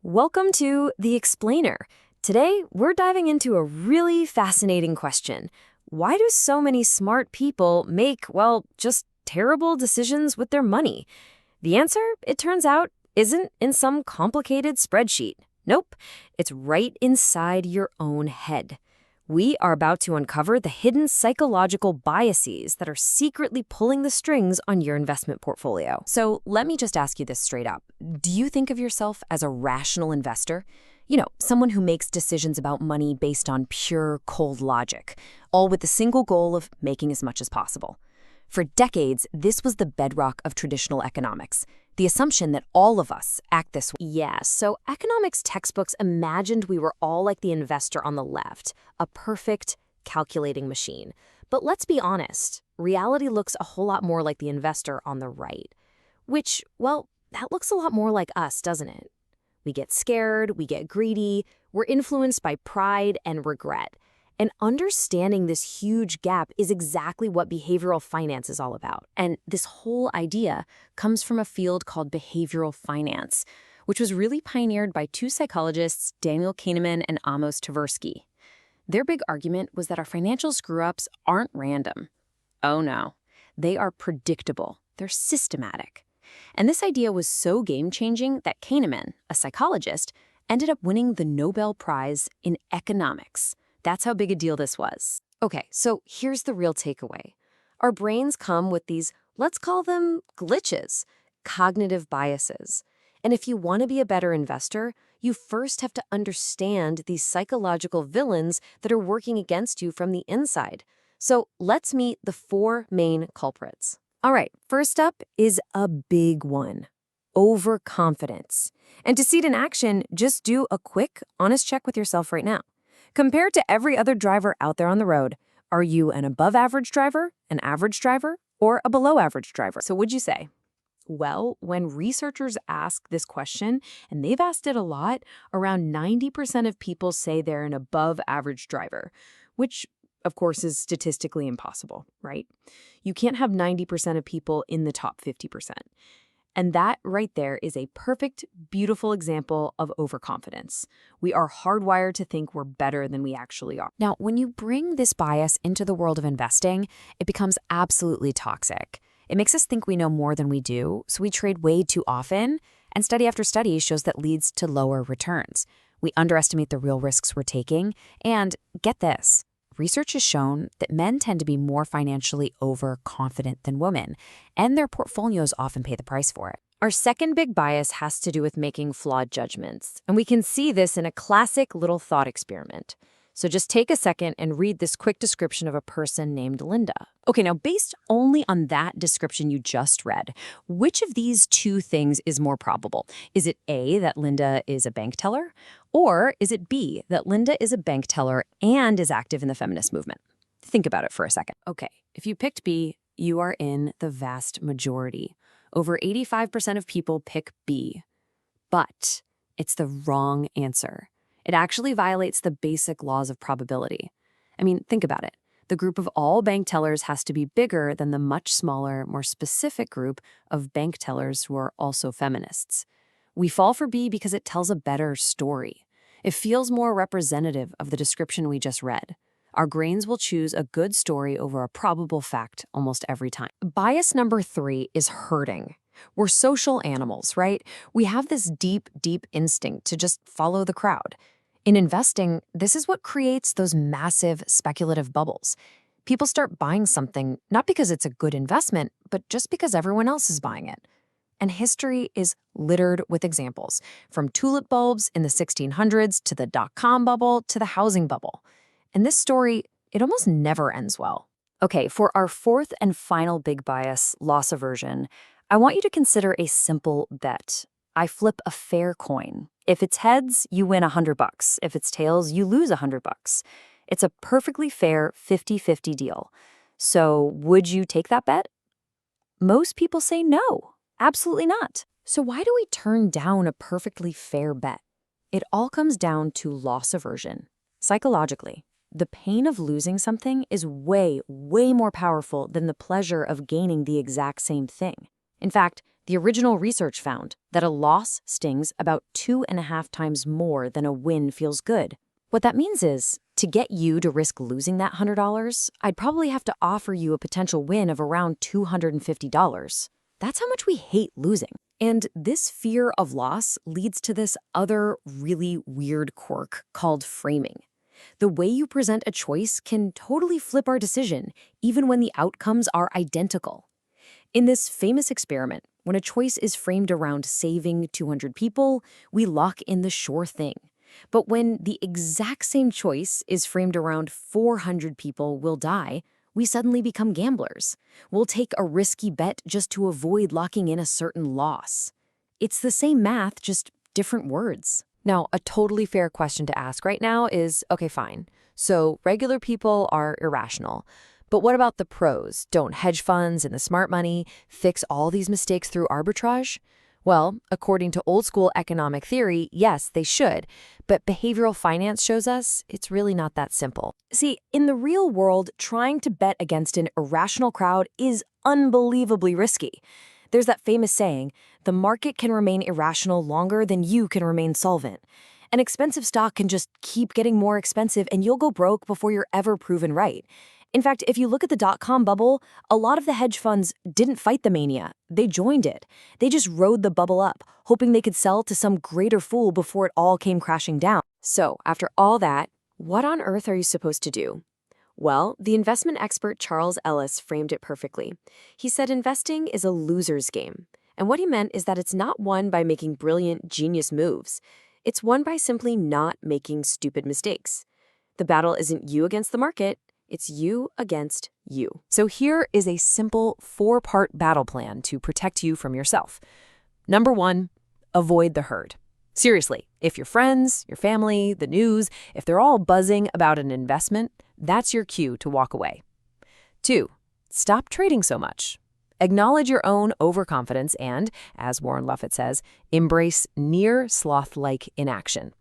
Welcome to The Explainer. Today, we're diving into a really fascinating question. Why do so many smart people make, well, just terrible decisions with their money? The answer, it turns out, isn't in some complicated spreadsheet. Nope, it's right inside your own head. We are about to uncover the hidden psychological biases that are secretly pulling the strings on your investment portfolio. So let me just ask you this straight up. Do you think of yourself as a rational investor? You know, someone who makes decisions about money based on pure, cold logic, all with the single goal of making as much as possible. For decades, this was the bedrock of traditional economics, the assumption that all of us act this way. Yeah, so economics textbooks imagined we were all like the investor on the left, a perfect calculating machine. But let's be honest, reality looks a whole lot more like the investor on the right. Which, well, that looks a lot more like us, doesn't it? We get scared, we get greedy, we're influenced by pride and regret. And understanding this huge gap is exactly what behavioral finance is all about. And this whole idea comes from a field called behavioral finance, which was really pioneered by two psychologists, Daniel Kahneman and Amos Tversky. Their big argument was that our financial screw-ups aren't random. Oh no, they are predictable. They're systematic. And this idea was so game-changing that Kahneman, a psychologist, ended up winning the Nobel Prize in economics. That's how big a deal this was. Okay, so here's the real takeaway. Our brains come with these, let's call them glitches, cognitive biases. And if you want to be a better investor, you first have to understand these psychological villains that are working against you from the inside. So let's meet the four main culprits. All right, first up is a big one, overconfidence. And to see it in action, just do a quick, honest check with yourself right now. Compared to every other driver out there on the road, are you an above-average driver, an average driver, or a below-average driver? So what'd you say? Well, when researchers ask this question, and they've asked it a lot, around 90% of people say they're an above-average driver, which, of course, is statistically impossible, right? You can't have 90% of people in the top 50%. And that right there is a perfect, beautiful example of overconfidence. We are hardwired to think we're better than we actually are. Now, when you bring this bias into the world of investing, it becomes absolutely toxic. It makes us think we know more than we do, so we trade way too often, and study after study shows that leads to lower returns. We underestimate the real risks we're taking, and get this. Research has shown that men tend to be more financially overconfident than women, and their portfolios often pay the price for it. Our second big bias has to do with making flawed judgments, and we can see this in a classic little thought experiment. So just take a second and read this quick description of a person named Linda. Okay, now based only on that description you just read, which of these two things is more probable? Is it A, that Linda is a bank teller? Or is it B, that Linda is a bank teller and is active in the feminist movement? Think about it for a second. Okay, if you picked B, you are in the vast majority. Over 85% of people pick B. But it's the wrong answer. It actually violates the basic laws of probability. I mean, think about it. The group of all bank tellers has to be bigger than the much smaller, more specific group of bank tellers who are also feminists. We fall for B because it tells a better story. It feels more representative of the description we just read. Our brains will choose a good story over a probable fact almost every time. Bias number 3 is herding. We're social animals, right? We have this deep, deep instinct to just follow the crowd. In investing, this is what creates those massive speculative bubbles. People start buying something not because it's a good investment, but just because everyone else is buying it. And history is littered with examples, from tulip bulbs in the 1600s to the dot-com bubble to the housing bubble. And this story, it almost never ends well. Okay, for our fourth and final big bias, loss aversion, I want you to consider a simple bet. I flip a fair coin. If it's heads, you win $100. If it's tails, you lose $100. It's a perfectly fair 50-50 deal. So would you take that bet? Most people say no, absolutely not. So why do we turn down a perfectly fair bet? It all comes down to loss aversion. Psychologically, the pain of losing something is way, way more powerful than the pleasure of gaining the exact same thing. In fact, the The original research found that a loss stings about 2.5 times more than a win feels good. What that means is, to get you to risk losing that $100, I'd probably have to offer you a potential win of around $250. That's how much we hate losing. And this fear of loss leads to this other really weird quirk called framing. The way you present a choice can totally flip our decision, even when the outcomes are identical. In this famous experiment, when a choice is framed around saving 200 people, we lock in the sure thing. But when the exact same choice is framed around 400 people will die, we suddenly become gamblers. We'll take a risky bet just to avoid locking in a certain loss. It's the same math, just different words. Now, a totally fair question to ask right now is, okay, fine. So regular people are irrational. But what about the pros? Don't hedge funds and the smart money fix all these mistakes through arbitrage? Well, according to old school economic theory, yes, they should. But behavioral finance shows us it's really not that simple. See, in the real world, trying to bet against an irrational crowd is unbelievably risky. There's that famous saying, the market can remain irrational longer than you can remain solvent. An expensive stock can just keep getting more expensive and you'll go broke before you're ever proven right. In fact, if you look at the dot-com bubble, a lot of the hedge funds didn't fight the mania. They joined it. They just rode the bubble up, hoping they could sell to some greater fool before it all came crashing down. So, after all that, what on earth are you supposed to do? Well, the investment expert Charles Ellis framed it perfectly. He said investing is a loser's game. And what he meant is that it's not won by making brilliant, genius moves. It's won by simply not making stupid mistakes. The battle isn't you against the market. It's you against you. So here is a simple 4-part battle plan to protect you from yourself. Number 1, avoid the herd. Seriously, if your friends, your family, the news, if they're all buzzing about an investment, that's your cue to walk away. 2, stop trading so much. Acknowledge your own overconfidence and, as Warren Buffett says, embrace near sloth-like inaction.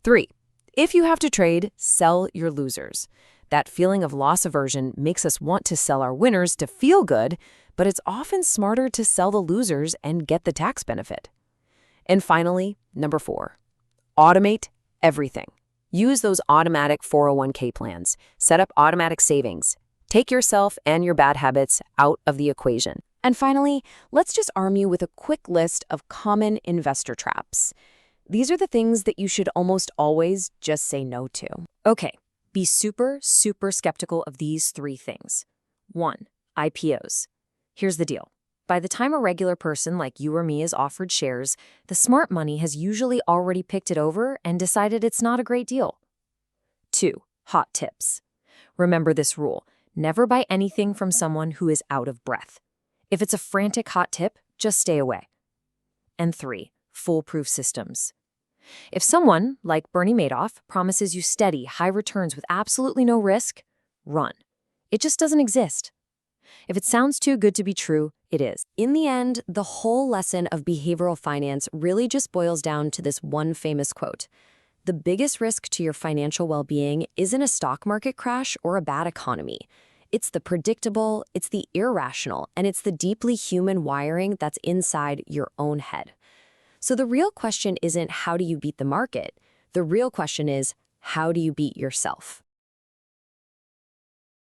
3, if you have to trade, sell your losers. That feeling of loss aversion makes us want to sell our winners to feel good, but it's often smarter to sell the losers and get the tax benefit. And finally, number 4, automate everything. Use those automatic 401k plans. Set up automatic savings. Take yourself and your bad habits out of the equation. And finally, let's just arm you with a quick list of common investor traps. These are the things that you should almost always just say no to. Okay. Be super, super skeptical of these 3 things. 1, IPOs. Here's the deal. By the time a regular person like you or me is offered shares, the smart money has usually already picked it over and decided it's not a great deal. 2, hot tips. Remember this rule. Never buy anything from someone who is out of breath. If it's a frantic hot tip, just stay away. And 3, foolproof systems. If someone, like Bernie Madoff, promises you steady, high returns with absolutely no risk, run. It just doesn't exist. If it sounds too good to be true, it is. In the end, the whole lesson of behavioral finance really just boils down to this one famous quote. The biggest risk to your financial well-being isn't a stock market crash or a bad economy. It's the predictable, it's the irrational, and it's the deeply human wiring that's inside your own head. So the real question isn't how do you beat the market? The real question is how do you beat yourself?